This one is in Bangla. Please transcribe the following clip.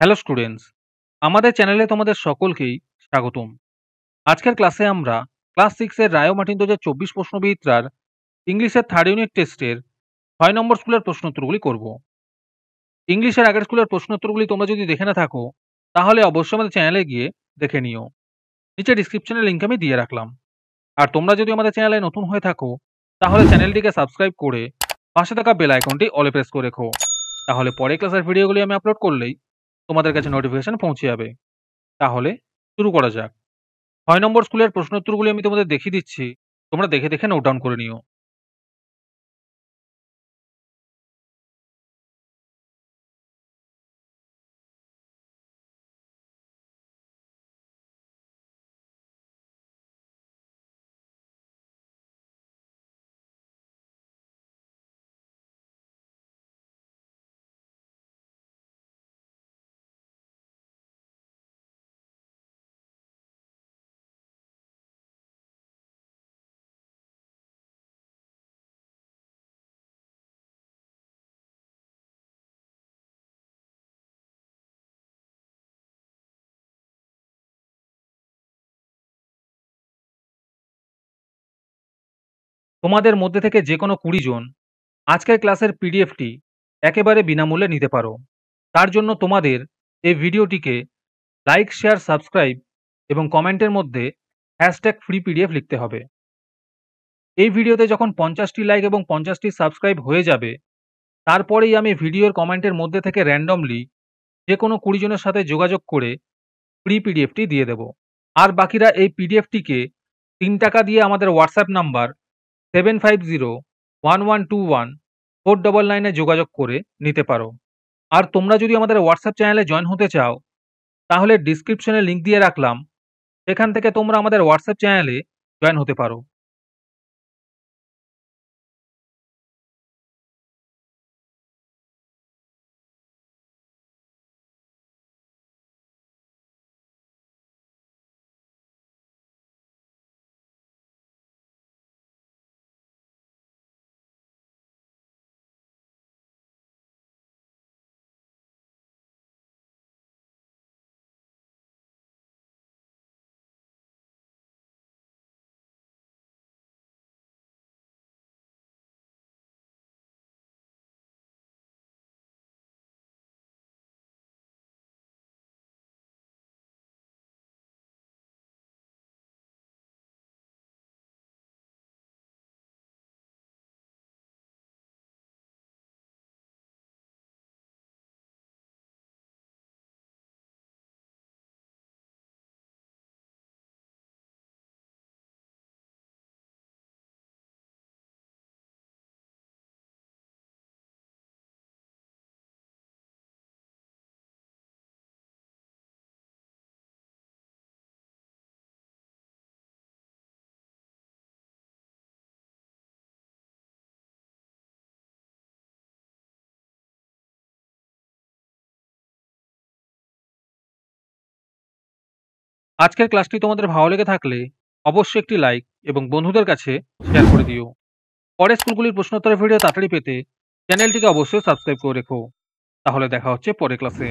হ্যালো স্টুডেন্টস, আমাদের চ্যানেলে তোমাদের সকলকেই স্বাগতম। আজকের ক্লাসে আমরা ক্লাস 6 এর রায় ও মার্টিন 2024 প্রশ্নবিচিত্রার ইংলিশের থার্ড ইউনিট টেস্টের 6 নম্বর স্কুলের প্রশ্নোত্তরগুলি করব। ইংলিশের আগের স্কুলের প্রশ্নোত্তরগুলি তোমরা যদি দেখে না থাকো, তাহলে অবশ্যই আমাদের চ্যানেলে গিয়ে দেখে নিও। নিচে ডিসক্রিপশনে লিঙ্ক আমি দিয়ে রাখলাম। আর তোমরা যদি আমাদের চ্যানেলে নতুন হয়ে থাকো, তাহলে চ্যানেলটিকে সাবস্ক্রাইব করে পাশে থাকা বেল আইকনটি অলে প্রেস করে রেখো। তাহলে পরে ক্লাসের ভিডিওগুলি আমি আপলোড করলেই তোমাদের কাছে নোটিফিকেশন পৌঁছে যাবে। তাহলে শুরু করা যাক। ৬ নম্বর স্কুলের প্রশ্নোত্তরগুলি আমি তোমাদের দেখিয়ে দিচ্ছি। তোমরা দেখে, দেখে নোট ডাউন করে নিও। তোমাদের মধ্যে থেকে যেকোনো ২০ জন আজকের ক্লাসের পিডিএফটি একেবারে বিনামূল্যে নিতে পারো। তার জন্য তোমাদের এই ভিডিওটিকে লাইক, শেয়ার, সাবস্ক্রাইব এবং কমেন্টের মধ্যে #ফ্রি পিডিএফ লিখতে হবে। এই ভিডিওতে যখন ৫০ টি লাইক এবং ৫০ টি সাবস্ক্রাইব হয়ে যাবে, তারপরেই আমি ভিডিওর কমেন্টের মধ্যে থেকে র‍্যান্ডমলি যেকোনো ২০ জনের সাথে যোগাযোগ করে ফ্রি পিডিএফটি দিয়ে দেব। আর বাকিরা এই পিডিএফটিকে ৳৩ দিয়ে আমাদের হোয়াটসঅ্যাপ নাম্বার 7501121499 এ যোগাযোগ করে নিতে পারো। আর তোমরা যদি আমাদের হোয়াটসঅ্যাপ চ্যানেলে জয়েন হতে চাও, তাহলে ডিসক্রিপশনে লিংক দিয়ে রাখলাম, সেখান থেকে তোমরা আমাদের হোয়াটসঅ্যাপ চ্যানেলে জয়েন হতে পারো। আজকের ক্লাসটি তোমাদের ভালো লেগে থাকলে অবশ্যই একটি লাইক এবং বন্ধুদের কাছে শেয়ার করে দিও। পরের স্কুলগুলির প্রশ্নোত্তরের ভিডিও তাড়াতাড়ি পেতে চ্যানেলটিকে অবশ্যই সাবস্ক্রাইব করে রেখো। তাহলে দেখা হচ্ছে পরের ক্লাসে।